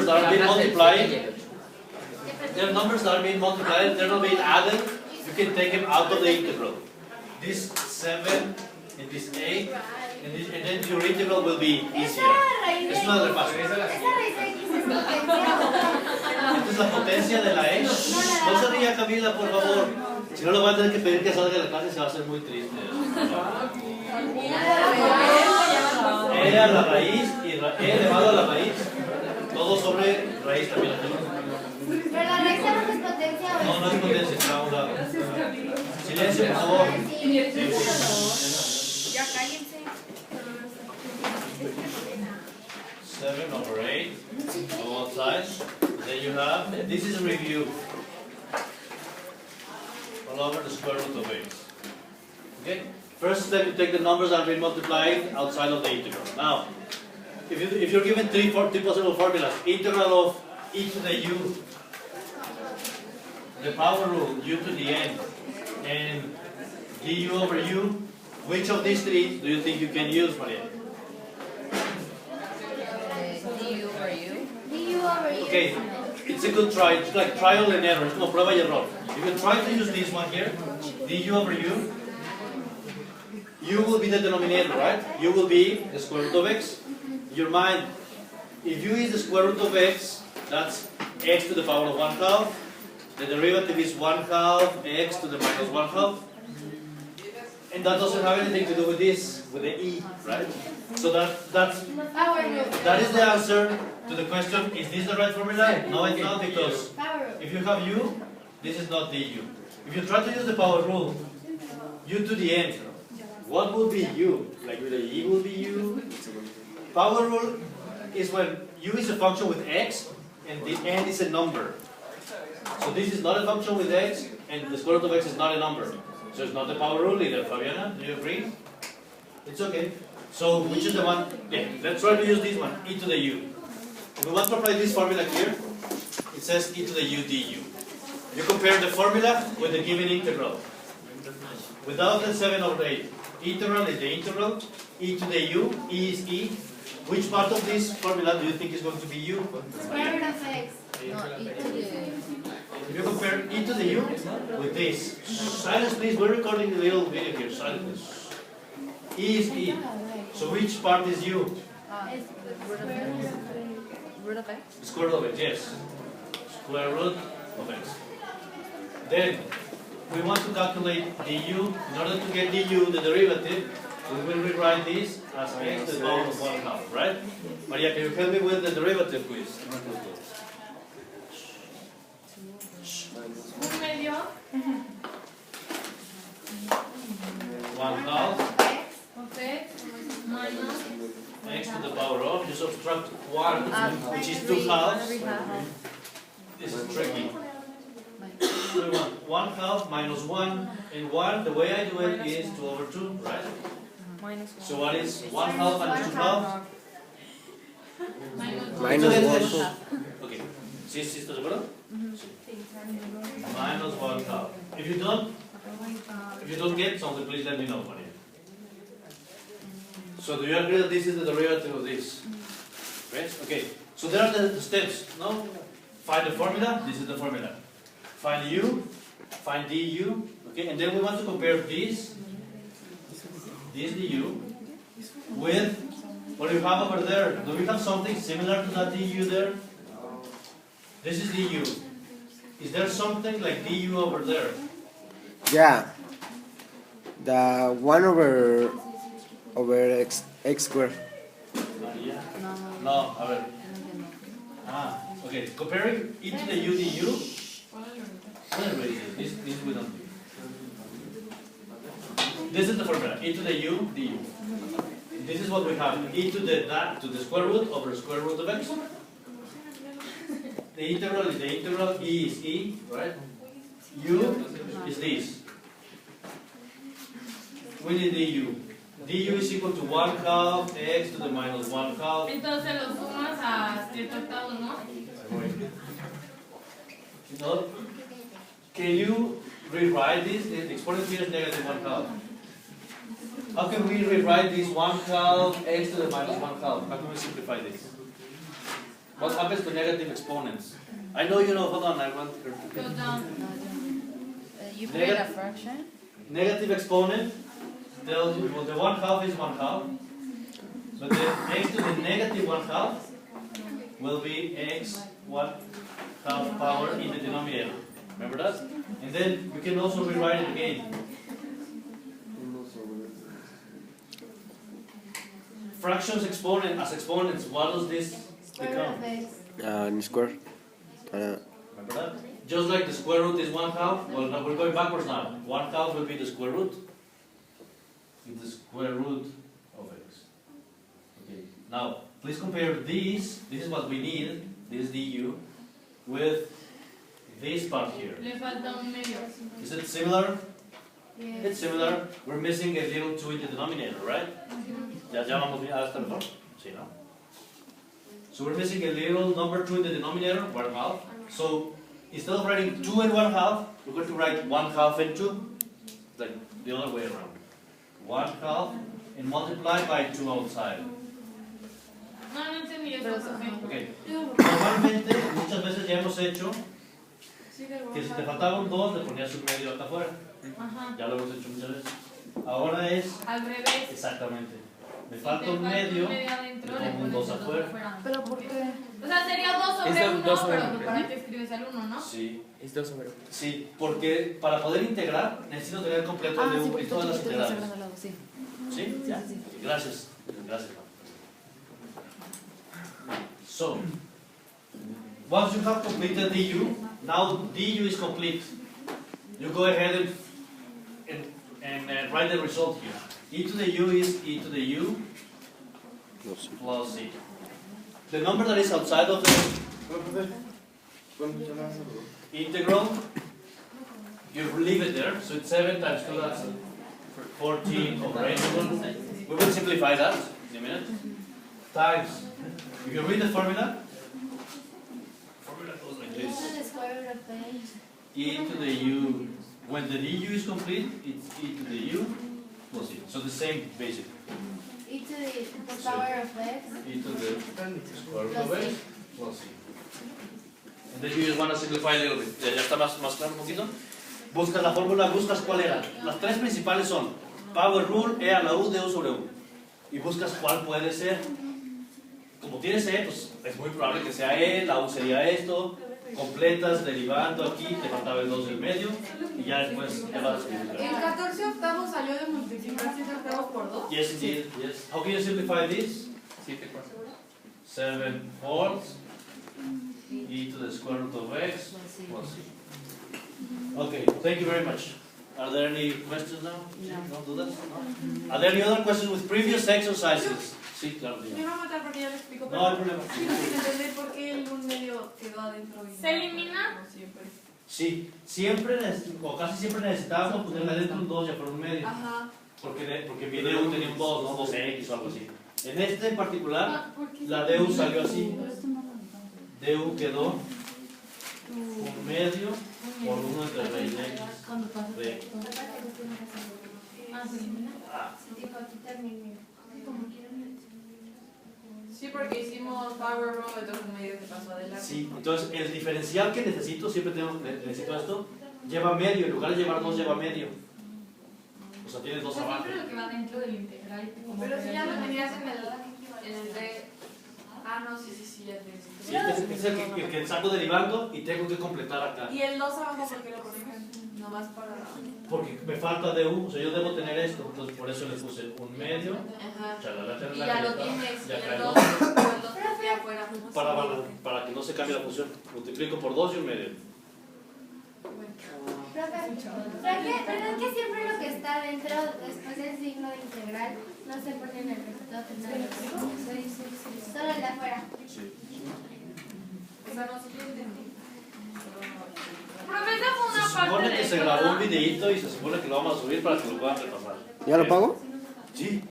that are being multiplied. They're numbers that are being multiplied. They're not being added. You can take them out of the integral. This 7 and this 8, and then your integral will be easier. Es una de paso. Esta es la potencia de la E. No se ría, Camila, por favor. Si no, le voy a tener que pedir que salga de la clase y se va a hacer muy triste. E a la raíz y E elevado a la raíz. Todo sobre raíz también. Pero la raíz no es potencia. No, no es potencia, está a un lado. Silencio, por favor. Ya cállense. 7 over 8 on both sides. Then you have, this is a review. All over the square root of 8. Okay? First step, you take the numbers that have been multiplied outside of the integral. Now, if you're given three possible formulas, integral of e to the u, the power rule, u to the n, and du over u, which of these three do you think you can use, Maria? Du over U. Du over U. Okay, it's a good try. It's like trial and error. It's como prueba y error. You can try to use this one here, du over u. U will be the denominator, right? U will be the square root of x. Your mind, if u is the square root of x, that's x to the power of 1/2. The derivative is 1/2 x to the minus 1/2. And that doesn't have anything to do with this, with the e, right? So that is the answer to the question, is this the right formula? No, it's not, because if you have u, this is not du. If you try to use the power rule, u to the n, what will be u? Like the e will be u. Power rule is when u is a function with x and the n is a number. So this is not a function with x and the square root of x is not a number. So it's not the power rule either. Fabiana, do you agree? It's okay. So which is the one? Yeah, let's try to use this one, e to the u. If we want to apply this formula here, it says e to the u du. You compare the formula with the given integral. Without the 7 over 8, integral is the integral, e to the u, e is e. Which part of this formula do you think is going to be u? Square root of x. If you compare e to the u with this, silence please, we're recording the little video here, silence please. E is e. So which part is u? Root of x? Square root of x, yes. Square root of x. Then, we want to calculate du. In order to get du, the derivative, we will rewrite this as x to the power of 1/2, right? Maria, can you help me with the derivative, please? Un medio. 1/2 Of x minus x to the power of, you subtract 1, which is 2/2. This is tricky. We want 1/2 minus 1 and 1. The way I do it is 2 over 2, right? Minus 1. So what is 1/2 minus 2/2? Minus 1. Okay. ¿Sí estás de acuerdo? Minus 1/2. If you don't get something, please let me know, Maria. So do you agree that this is the derivative of this? Right? Okay. So there are the steps. No? Find the formula. This is the formula. Find u. Find du. Okay. And then we want to compare this du with what you have over there. Do we have something similar to that du there? This is du. Is there something like du over there? Yeah. The 1 over x squared. Yeah. No, a ver. Okay. Comparing e to the u du. This we don't do. This is the formula. E to the u du. This is what we have. E to the square root over square root of x. The integral is the integral. E is e, right? U is this. We need du. Du is equal to 1/2 x to the minus 1/2. Entonces lo sumas a 7/8, ¿no? No? Can you rewrite this? The exponent here is negative 1/2. How can we rewrite this 1/2 x to the minus 1/2? How can we simplify this? What happens to negative exponents? I know you know, hold on, I want her to Go down. You create a fraction. Negative exponent tells you, well, the 1/2 is 1/2, but the x to the negative 1/2 will be x 1/2 power in the denominator. Remember that? And then you can also rewrite it again. Fractions exponent as exponents, what does this become? In square. Remember that? Just like the square root is 1/2, well, now we're going backwards now. 1/2 will be the square root. It's the square root of x. Okay. Now, please compare these. This is what we need, this du, with this part here. Le falta un medio. Is it similar? Yes. It's similar. We're missing a little 2 in the denominator, right? Ya vamos bien, hasta mejor. Sí, ¿no? So we're missing a little number 2 in the denominator, 1/2. So instead of writing 2 and 1/2, we're going to write 1/2 and 2, like the other way around. 1/2 and multiply by 2 outside. No, no entendí eso, profe. Okay. Normalmente, muchas veces ya hemos hecho que si te faltaba un 2, le ponías un medio acá afuera. Ajá. Ya lo hemos hecho muchas veces. Ahora es Al revés. exactamente. Me Si falta te un medio, adentro, le le pongo un pones 2 el dos afuera. ¿Pero por qué? O sea, sería 2 sobre Es 1, 2 sobre pero uno. para que escribes el 1, ¿no? Sí. Es 2 sobre 1. Sí, porque para poder integrar necesito tener completo el de y todas las integrales. Sí. ¿Sí? Ya. Gracias. Gracias. So, once you have completed du, now du is complete. You go ahead and write the result here. E to the u is e to the u plus c. The number that is outside of the integral, you leave it there. So it's 7 times 2, that's 14 over 8. We will simplify that in a minute. Times, if you read the formula goes like this. E to the u, when the du is complete, it's e to the u plus e. So the same basic. E to the power of x. E to the square root of x plus e. And then you just want to simplify a little bit. ¿Ya está más claro un poquito? Buscas la fórmula, buscas cuál era. Las tres principales son power rule, e a la u, du sobre u. Y buscas cuál puede ser. Como tienes e, pues es muy probable que sea e, la u sería esto. Completas, derivando aquí, te faltaba el 2 del medio. Y ya después te vas a simplificar. El 14 octavos salió de multiplicar 7 octavos por 2. Yes, indeed, yes. How can you simplify this? 7 fourths e to the square root of x plus c. Okay, thank you very much. Are there any questions now? No dudas? No? Are there any other questions with previous exercises? Sí, claro. Me va a matar porque ya le explico. No hay problema. Sigo sin entender por qué el 1 medio quedó adentro. Y ¿Se elimina? no siempre. Sí, siempre o casi siempre necesitábamos ponerle adentro un 2 ya por un medio. Ajá. Porque mi DU tenía un 2, ¿no? 2x o algo así. En este en particular, Ah, ¿por qué? la DU salió así. DU quedó un medio por 1 entre raíz de x. De Ah, ¿se elimina? Sí, porque hicimos power row, entonces un medio se pasó adelante. Sí, entonces el diferencial que necesito, siempre necesito esto, lleva medio, en lugar de llevar 2 lleva medio. O sea, tienes 2 abajo. Siempre lo que va dentro del integral. como Pero si que ya lo no- tenías en el D. Ah, no, sí, ya te Sí, este es el que saco derivando y tengo que completar acá. ¿Y el 2 abajo por qué lo ponen? Nomás para. Porque me falta DU, o sea, yo debo tener esto, entonces por eso le puse un medio. Ajá. Chalala, Y chalala, ya lo está, tienes. Y ya el cae 2 dos. está afuera. Para que no se cambie la función. Multiplico por 2 y un medio. ¿Verdad que siempre lo que está dentro, después del signo de integral, no se pone en el resultado final? Solo el de afuera. Sí. O sea, no sé qué entendí. Profe, esa fue Se una parte supone de que se eso, grabó un ¿verdad? videito y se supone que lo vamos a subir para que lo puedan repasar. ¿Ya lo pago? Sí.